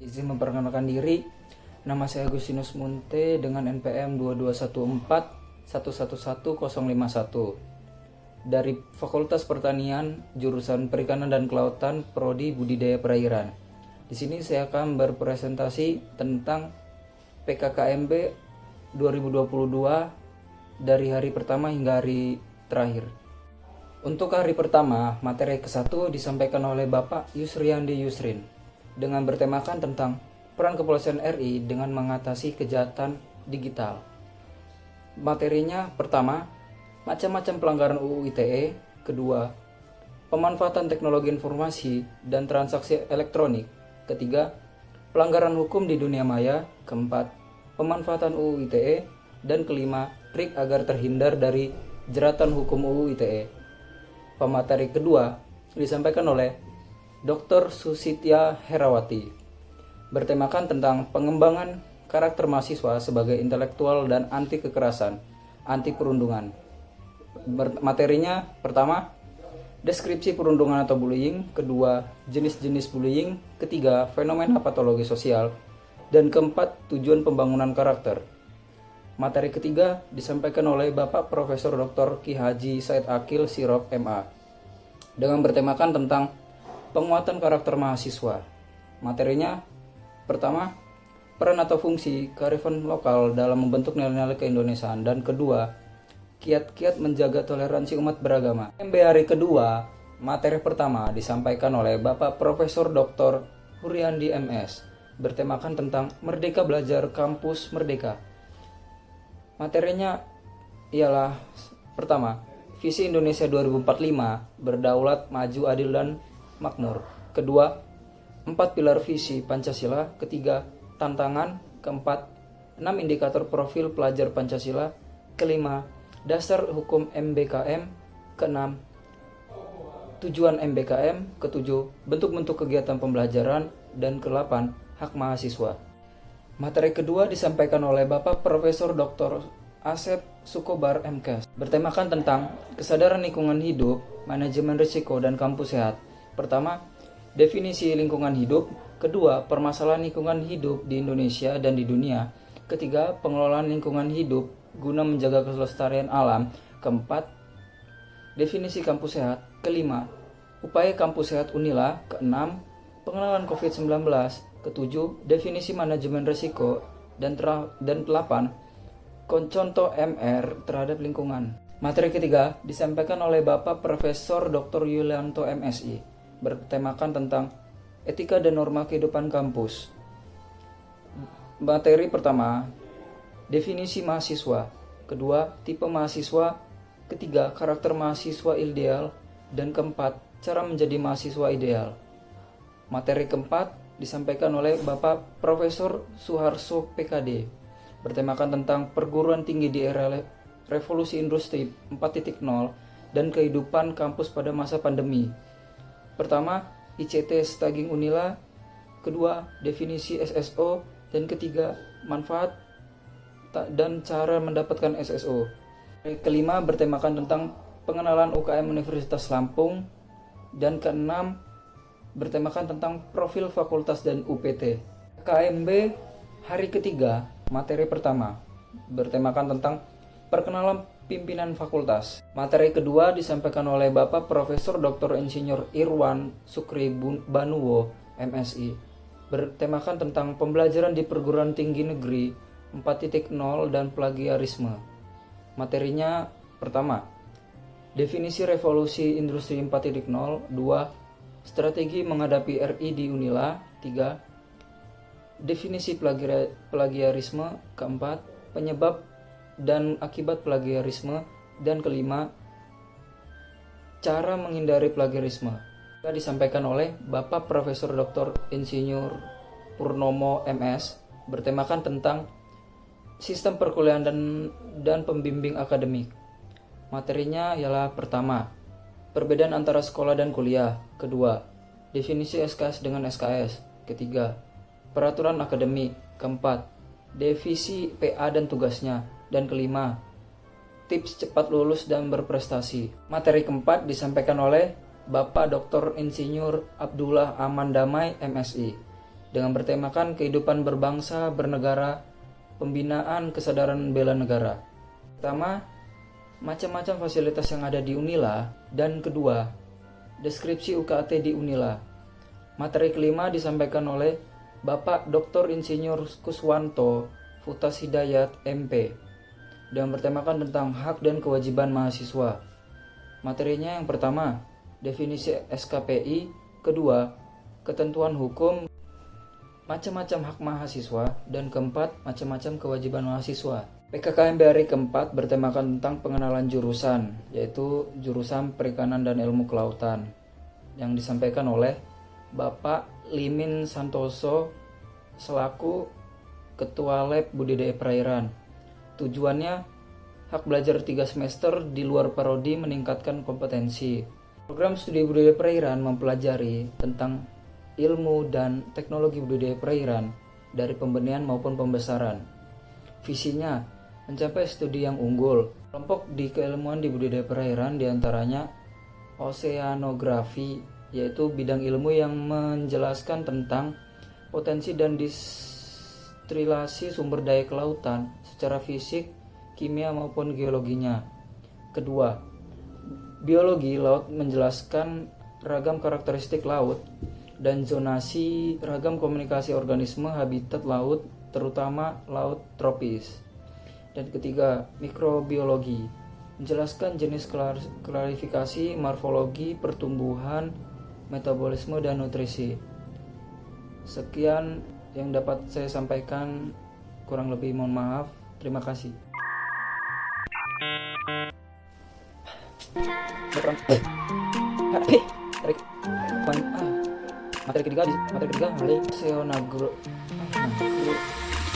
Izin memperkenalkan diri, nama saya Agustinus Munte dengan NPM 22141111051 dari Fakultas Pertanian, jurusan Perikanan dan Kelautan, Prodi Budidaya Perairan. Di sini saya akan berpresentasi tentang PKKMB 2022 dari hari pertama hingga hari terakhir. Untuk hari pertama, materi ke-1 disampaikan oleh Bapak Yusriandi Yusrin dengan bertemakan tentang peran kepolisian RI dengan mengatasi kejahatan digital. Materinya pertama, macam-macam pelanggaran UU ITE. Kedua, pemanfaatan teknologi informasi dan transaksi elektronik. Ketiga, pelanggaran hukum di dunia maya. Keempat, pemanfaatan UU ITE. Dan kelima, trik agar terhindar dari jeratan hukum UU ITE. Pemateri kedua disampaikan oleh Dr. Susitya Herawati, bertemakan tentang pengembangan karakter mahasiswa sebagai intelektual dan anti kekerasan, anti perundungan. Materinya pertama, deskripsi perundungan atau bullying. Kedua, jenis-jenis bullying. Ketiga, fenomena patologi sosial. Dan keempat, tujuan pembangunan karakter. Materi ketiga disampaikan oleh Bapak Profesor Dr. Ki Haji Said Akil Sirop MA dengan bertemakan tentang penguatan karakter mahasiswa. Materinya pertama, peran atau fungsi kearifan lokal dalam membentuk nilai-nilai keindonesiaan. Dan kedua, kiat-kiat menjaga toleransi umat beragama. MB hari kedua, materi pertama disampaikan oleh Bapak Profesor Dr. Huriandi MS bertemakan tentang Merdeka Belajar Kampus Merdeka. Materinya ialah pertama, visi Indonesia 2045 berdaulat, maju, adil, dan makmur. Kedua, 4 pilar visi Pancasila. Ketiga, tantangan. Keempat, 6 indikator profil pelajar Pancasila. Kelima, dasar hukum MBKM. Keenam, tujuan MBKM. Ketujuh, bentuk-bentuk kegiatan pembelajaran. Dan ke-8, hak mahasiswa. Materi kedua disampaikan oleh Bapak Profesor Dr. Asep Sukobar MKes, bertemakan tentang kesadaran lingkungan hidup, manajemen risiko, dan kampus sehat. Pertama, definisi lingkungan hidup. Kedua, permasalahan lingkungan hidup di Indonesia dan di dunia. Ketiga, pengelolaan lingkungan hidup guna menjaga kelestarian alam. Keempat, definisi kampus sehat. Kelima, upaya kampus sehat Unila. Keenam, pengenalan COVID-19. Ketujuh, definisi manajemen risiko. Dan delapan, contoh MR terhadap lingkungan. Materi ketiga disampaikan oleh Bapak Profesor Dr. Yulianto MSI, bertemakan tentang etika dan norma kehidupan kampus. Materi pertama, definisi mahasiswa. Kedua, tipe mahasiswa. Ketiga, karakter mahasiswa ideal. Dan keempat, cara menjadi mahasiswa ideal. Materi keempat disampaikan oleh Bapak Profesor Suharso PKD, bertemakan tentang perguruan tinggi di era revolusi industri 4.0 dan kehidupan kampus pada masa pandemi. Pertama, ICT Staging Unila. Kedua, definisi SSO. Dan ketiga, manfaat dan cara mendapatkan SSO. Kelima, bertemakan tentang pengenalan UKM Universitas Lampung. Dan keenam, bertemakan tentang profil fakultas dan UPT. KMB hari ketiga, materi pertama bertemakan tentang perkenalan pimpinan fakultas. Materi kedua disampaikan oleh Bapak Profesor Dr. Insinyur Irwan Sukri Banuwo MSI, bertemakan tentang pembelajaran di perguruan tinggi negeri 4.0 dan plagiarisme. Materinya pertama, definisi revolusi industri 4.0. Dua, strategi menghadapi RI di Unila. Tiga, definisi plagiarisme. Keempat, penyebab dan akibat plagiarisme. Dan kelima, cara menghindari plagiarisme. Disampaikan oleh Bapak Profesor Dr. Insinyur Purnomo MS, bertemakan tentang sistem perkuliahan dan pembimbing akademik. Materinya ialah pertama, perbedaan antara sekolah dan kuliah. Kedua, definisi SKS dengan SKS. Ketiga, peraturan akademik. Keempat, definisi PA dan tugasnya. Dan kelima, tips cepat lulus dan berprestasi. Materi keempat disampaikan oleh Bapak Dr. Insinyur Abdullah Aman Damai MSI, dengan bertemakan kehidupan berbangsa, bernegara, pembinaan kesadaran bela negara. Pertama, macam-macam fasilitas yang ada di Unila, dan kedua, deskripsi UKT di Unila. Materi kelima disampaikan oleh Bapak Dr. Insinyur Kuswanto Futas Hidayat MP dengan bertemakan tentang hak dan kewajiban mahasiswa. Materinya yang pertama, definisi SKPI, kedua, ketentuan hukum, macam-macam hak mahasiswa, dan keempat, macam-macam kewajiban mahasiswa. PKKMB keempat bertemakan tentang pengenalan jurusan, yaitu jurusan Perikanan dan Ilmu Kelautan, yang disampaikan oleh Bapak Limin Santoso selaku Ketua Lab Budidaya Perairan. Tujuannya, hak belajar 3 semester di luar prodi meningkatkan kompetensi. Program studi budidaya perairan mempelajari tentang ilmu dan teknologi budidaya perairan dari pembenihan maupun pembesaran. Visinya, mencapai studi yang unggul. Kelompok di keilmuan di budidaya perairan diantaranya oseanografi, yaitu bidang ilmu yang menjelaskan tentang potensi dan distrilasi sumber daya kelautan secara fisik, kimia maupun geologinya. Kedua, biologi laut menjelaskan ragam karakteristik laut dan zonasi ragam komunikasi organisme habitat laut, terutama laut tropis. Dan ketiga, mikrobiologi menjelaskan jenis klarifikasi, morfologi, pertumbuhan, metabolisme, dan nutrisi. Sekian yang dapat saya sampaikan, kurang lebih mohon maaf. Terima kasih. Materi ketiga, Seonagro.